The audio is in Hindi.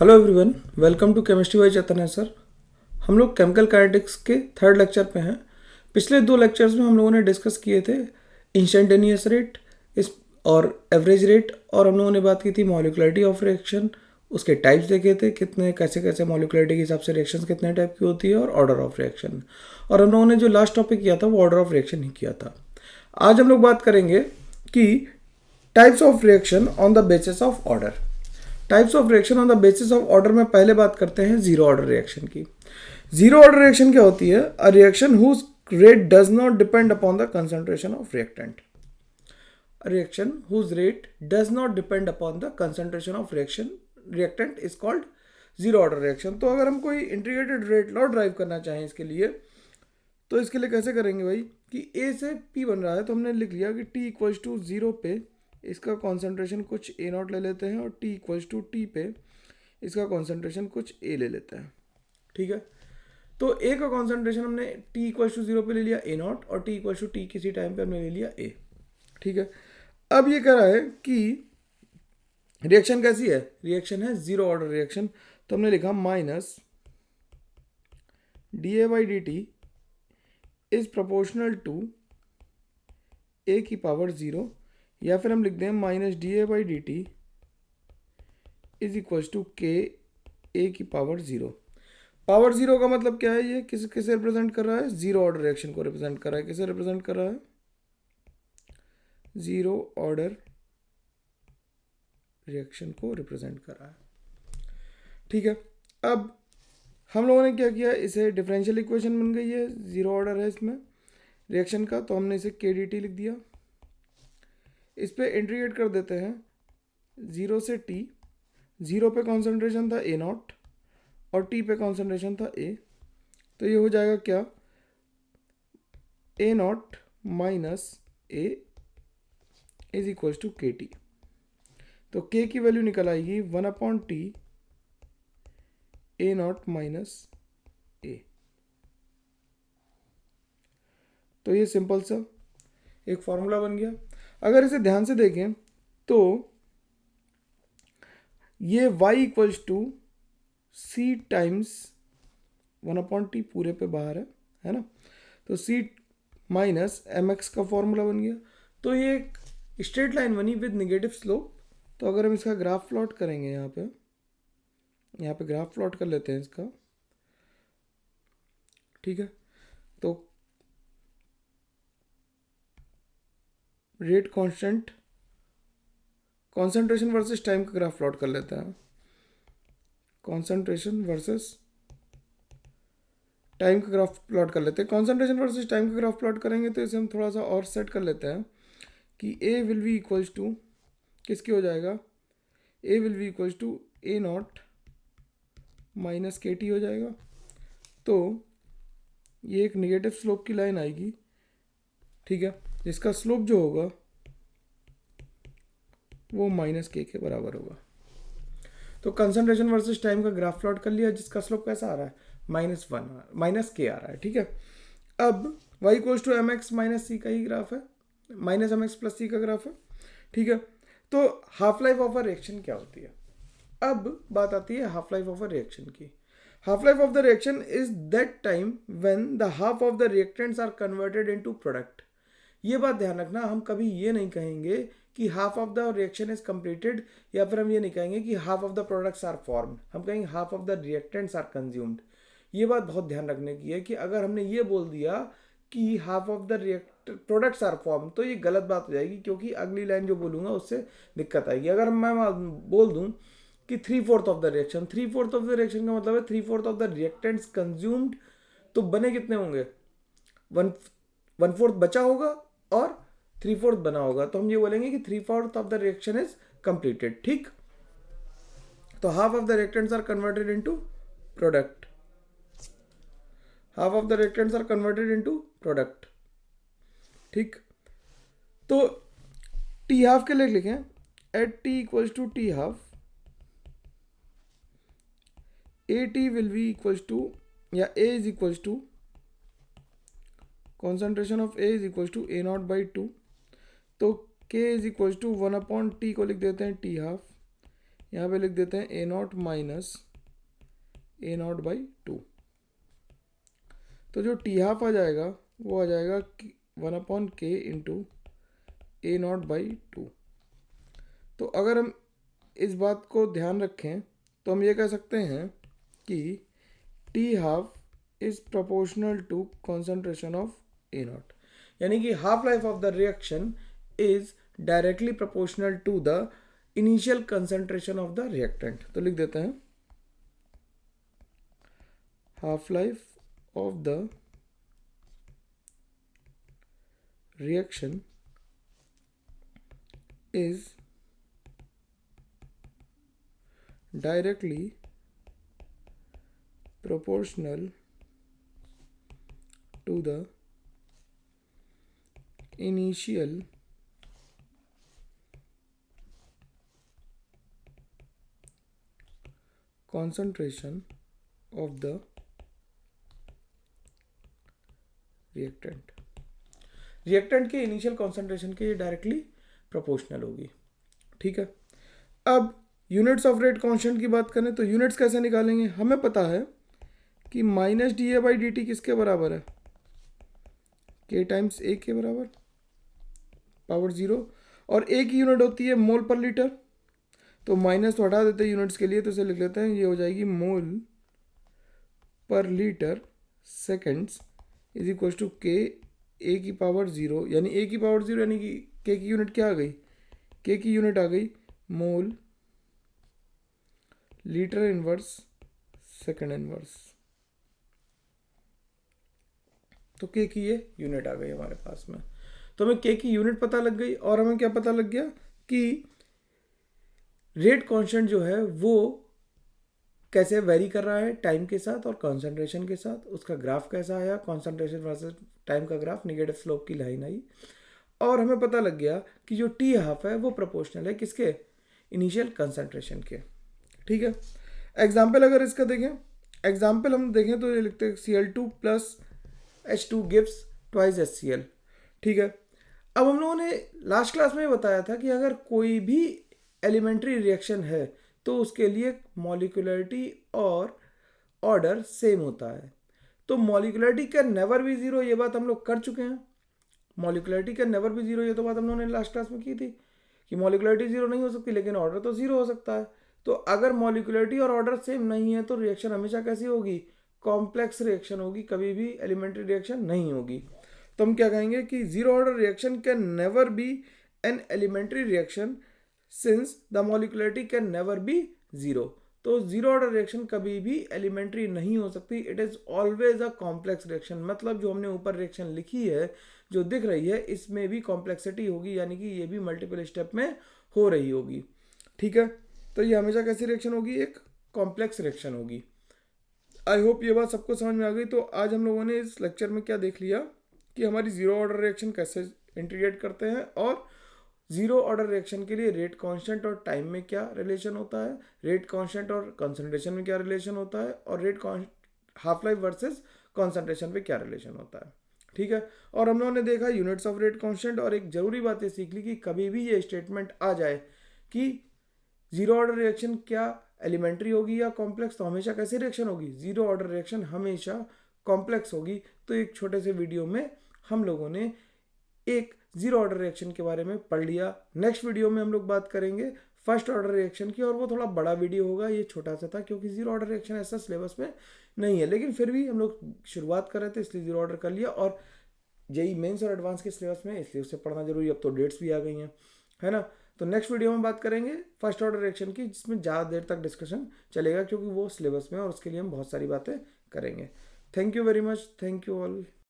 Hello everyone, welcome to chemistry by Chaitanya sir. हम लोग केमिकल काइनेटिक्स के थर्ड लेक्चर पे हैं। पिछले दो लेक्चर्स में हम लोगों ने डिस्कस किए थे इंस्टेंटेनियस रेट इस और एवरेज रेट, और हम लोगों ने बात की थी मॉलिक्युलरिटी ऑफ रिएक्शन। उसके टाइप्स देखे थे, कितने कैसे कैसे मॉलिक्युलरिटी के हिसाब से रिएक्शंस कितने टाइप की होती है, और ऑर्डर ऑफ रिएक्शन। और हम लोगों ने जो लास्ट टॉपिक किया था वो ऑर्डर ऑफ रिएक्शन ही किया था। आज हम लोग बात करेंगे कि types of reaction on the basis of order. Types of reaction on the basis of order में पहले बात करते हैं जीरो ऑर्डर रिएक्शन की। जीरो ऑर्डर रिएक्शन क्या होती है? A reaction whose rate does not depend upon the concentration of reactant. A reaction whose rate does not depend upon the concentration of reactant is called zero order reaction। तो अगर हम कोई इंटीग्रेटेड रेट लॉ ड्राइव करना चाहें इसके लिए, तो इसके लिए कैसे करेंगे भाई कि A से P बन रहा है, तो हमने लिख लिया कि T इक्वल्स टू ज़ीरो पे इसका कॉन्सेंट्रेशन कुछ A नॉट ले लेते हैं, और T इक्वल्स टू T पे इसका कॉन्सेंट्रेशन कुछ A ले लेते हैं। ठीक है, तो A का कॉन्सेंट्रेशन हमने T इक्वल्स टू ज़ीरो पे ले लिया A नॉट, और T इक्वल्स टू T किसी टाइम पे हमने ले लिया A। ठीक है, अब ये कह रहा है कि रिएक्शन कैसी है? रिएक्शन है जीरो ऑर्डर रिएक्शन। तो हमने लिखा minus dA/dt is proportional to A की पावर ज़ीरो, या फिर हम लिख दें minus dA/dt is equals to K A की पावर ज़ीरो। पावर ज़ीरो का मतलब क्या है? ये किसे रिप्रेजेंट कर रहा है? जीरो ऑर्डर रिएक्शन को रिप्रेजेंट कर रहा है। किसे रिप्रेजेंट कर रहा है? जीरो ऑर्डर रिएक्शन को रिप्रेजेंट कर रहा है। ठीक है, अब हम लोगों ने क्या किया, इसे डिफरेंशियल इक्वेशन बन गई है, जीरो ऑर्डर है इसमें रिएक्शन का, तो हमने इसे के डी टी लिख दिया। इस पे इंटीग्रेट कर देते हैं ज़ीरो से टी। ज़ीरो पे कॉन्सेंट्रेशन था ए नॉट और टी पे कॉन्सेंट्रेशन था ए, तो ये हो जाएगा क्या? A naught minus A is equals to K T. तो के की वैल्यू निकल आएगी 1/t ए नॉट माइनस ए। तो ये सिंपल सा एक फॉर्मूला बन गया। अगर इसे ध्यान से देखें तो ये y equals to C times 1/t पूरे पे बाहर है ना, तो c माइनस एम एक्स का फॉर्मूला बन गया। तो ये एक स्ट्रेट लाइन बनी विद नेगेटिव स्लोप। तो अगर हम इसका ग्राफ प्लॉट करेंगे, यहाँ पे ग्राफ प्लॉट कर लेते हैं इसका। ठीक है, तो rate constant concentration versus time का ग्राफ प्लॉट कर लेते हैं। कॉन्सेंट्रेशन वर्सेस टाइम का ग्राफ प्लॉट कर लेते हैं। कॉन्सेंट्रेशन वर्सेस टाइम का ग्राफ प्लॉट करेंगे तो इसे हम थोड़ा सा और सेट कर लेते हैं कि A will be equals to किसके हो जाएगा? A will be equals to A naught minus K T हो जाएगा। तो ये एक निगेटिव स्लोप की लाइन आएगी। ठीक है, जिसका स्लोप जो होगा वो माइनस के बराबर होगा। तो कंसंट्रेशन वर्सेस टाइम का ग्राफ प्लॉट कर लिया, जिसका स्लोप कैसा आ रहा है? -1 माइनस के आ रहा है। ठीक है, अब y equals to M X minus C का ही ग्राफ है, minus M X plus C का ग्राफ है। ठीक है, तो half life of a reaction क्या होती है? अब बात आती है half life of a reaction की। Half life of the reaction is that time when the half of the reactants are converted into product. ये बात ध्यान रखना, हम कभी ये नहीं कहेंगे कि half of the reaction is completed, या फिर हम ये नहीं कहेंगे कि half of the products are formed. हम कहेंगे half of the reactants are consumed. ये बात बहुत ध्यान रखने की है कि अगर हमने ये बोल दिया कि half of the react products are form, तो ये गलत बात हो जाएगी, क्योंकि अगली लाइन जो बोलूँगा उससे दिक्कत आएगी। अगर मैं बोल दूँ कि 3/4 of the reaction, 3/4 of the reaction का मतलब है 3/4 ऑफ द रिएक्टेंट्स कंज्यूम्ड, तो बने कितने होंगे? 1/4 बचा होगा और 3/4 बना होगा, तो हम ये बोलेंगे कि 3/4 of the reaction is completed. ठीक, तो half of the reactants are converted into product. Half of the reactants are converted into product. ठीक, तो टी हाफ के लिए लिखें at T equals to T half A T will be equals to, या A is equals to concentration of A is equals to A naught by two. तो k is equals to 1/t को लिख देते हैं टी हाफ, यहाँ पे लिख देते हैं A naught minus A naught by 2। तो जो टी हाफ आ जाएगा वो आ जाएगा 1/k into A naught by 2। तो अगर हम इस बात को ध्यान रखें तो हम ये कह सकते हैं कि T half is proportional to concentration of A not, यानी कि half life of the reaction is directly proportional to the initial concentration of the reactant. तो लिख देते हैं half life of the reaction is directly proportional to the initial concentration of the reactant। Reactant के इनिशियल कॉन्सेंट्रेशन के ये डायरेक्टली प्रोपोर्शनल होगी। ठीक है, अब यूनिट्स ऑफ रेट कांस्टेंट की बात करें तो यूनिट्स कैसे निकालेंगे। हमें पता है कि minus D A by D T किसके बराबर है, के टाइम्स ए के बराबर, पावर 0, और ए की यूनिट होती है मोल पर लीटर। तो माइनस तो हटा देते हैं यूनिट्स के लिए, तो इसे लिख लेते हैं, ये हो जाएगी मोल पर litre seconds is equal to K A की पावर 0, यानी ए की पावर 0 यानी कि के की यूनिट क्या आ गई, के की यूनिट आ गई mole litre inverse second inverse. तो के की ये यूनिट आ गई हमारे पास में। तो हमें के की यूनिट पता लग गई और हमें क्या पता लग गया कि रेट कांस्टेंट जो है वो कैसे वेरी कर रहा है टाइम के साथ और कंसंट्रेशन के साथ, उसका ग्राफ कैसा आया, कंसंट्रेशन वर्सेस टाइम का ग्राफ, नेगेटिव स्लोप की लाइन आई। और हमें पता लग गया कि जो टी हाफ है वो प्रोपोर्शनल है किसके, इनिशियल कंसंट्रेशन के। ठीक है, एग्जाम्पल अगर इसका देखें, एग्जाम्पल हम देखें तो ये लिखते हैं Cl2 plus H2 gives twice HCl। ठीक है, अब हम लोगों ने लास्ट क्लास में बताया था कि अगर कोई भी एलिमेंट्री रिएक्शन है तो उसके लिए मॉलिक्यूलरिटी और ऑर्डर सेम होता है। तो molecularity can never be zero, ये बात हम लोग कर चुके हैं। Molecularity can never be zero, ये तो बात हम लोगों ने लास्ट क्लास में की थी कि मॉलिक्यूलरिटी जीरो नहीं हो सकती लेकिन ऑर्डर तो जीरो हो सकता है। तो अगर मॉलिक्यूलरिटी और ऑर्डर सेम नहीं है तो रिएक्शन हमेशा कैसी होगी, कॉम्प्लेक्स रिएक्शन होगी, कभी भी एलिमेंट्री रिएक्शन नहीं होगी। तो हम क्या कहेंगे कि zero order reaction can never be an elementary reaction since the molecularity can never be zero. तो जीरो ऑर्डर रिएक्शन कभी भी एलिमेंट्री नहीं हो सकती, it is always a complex reaction. मतलब जो हमने ऊपर रिएक्शन लिखी है जो दिख रही है इसमें भी कॉम्प्लेक्सिटी होगी, यानी कि ये भी मल्टीपल स्टेप में हो रही होगी। ठीक है, तो ये हमेशा कैसी रिएक्शन होगी, एक कॉम्प्लेक्स रिएक्शन होगी। आई होप ये बात सबको समझ में आ गई। तो आज हम लोगों ने इस लेक्चर में क्या देख लिया कि हमारी जीरो ऑर्डर रिएक्शन कैसे इंटीग्रेट करते हैं और जीरो ऑर्डर रिएक्शन के लिए रेट कांस्टेंट और टाइम में क्या रिलेशन होता है, रेट कांस्टेंट और कंसंट्रेशन में क्या रिलेशन होता है, और rate half life versus concentration पे क्या रिलेशन होता है। ठीक है, और हम लोगों ने देखा यूनिट्स ऑफ रेट कांस्टेंट, और एक जरूरी बात ये सीख ली कि कभी भी ये स्टेटमेंट आ जाए कि जीरो ऑर्डर रिएक्शन क्या एलिमेंट्री होगी या कॉम्प्लेक्स, तो हमेशा कैसी रिएक्शन होगी, जीरो ऑर्डर रिएक्शन हमेशा कॉम्प्लेक्स होगी। तो एक छोटे से वीडियो में हम लोगों ने एक जीरो ऑर्डर रिएक्शन के बारे में पढ़ लिया। नेक्स्ट वीडियो में हम लोग बात करेंगे फर्स्ट ऑर्डर रिएक्शन की, और वो थोड़ा बड़ा वीडियो होगा, ये छोटा सा था क्योंकि जीरो ऑर्डर रिएक्शन ऐसा सिलेबस में नहीं है, लेकिन फिर भी हम लोग शुरुआत कर रहे थे इसलिए जीरो ऑर्डर कर लिया, और जेई मेंस और एडवांस के सिलेबस में इसलिए उसे पढ़ना जरूरी। अब तो डेट्स भी आ गई हैं, है ना। तो नेक्स्ट वीडियो में बात करेंगे फर्स्ट ऑर्डर रिएक्शन की, जिसमें ज़्यादा देर तक डिस्कशन चलेगा क्योंकि वो सिलेबस में और उसके लिए हम बहुत सारी बातें करेंगे। Thank you very much, thank you all.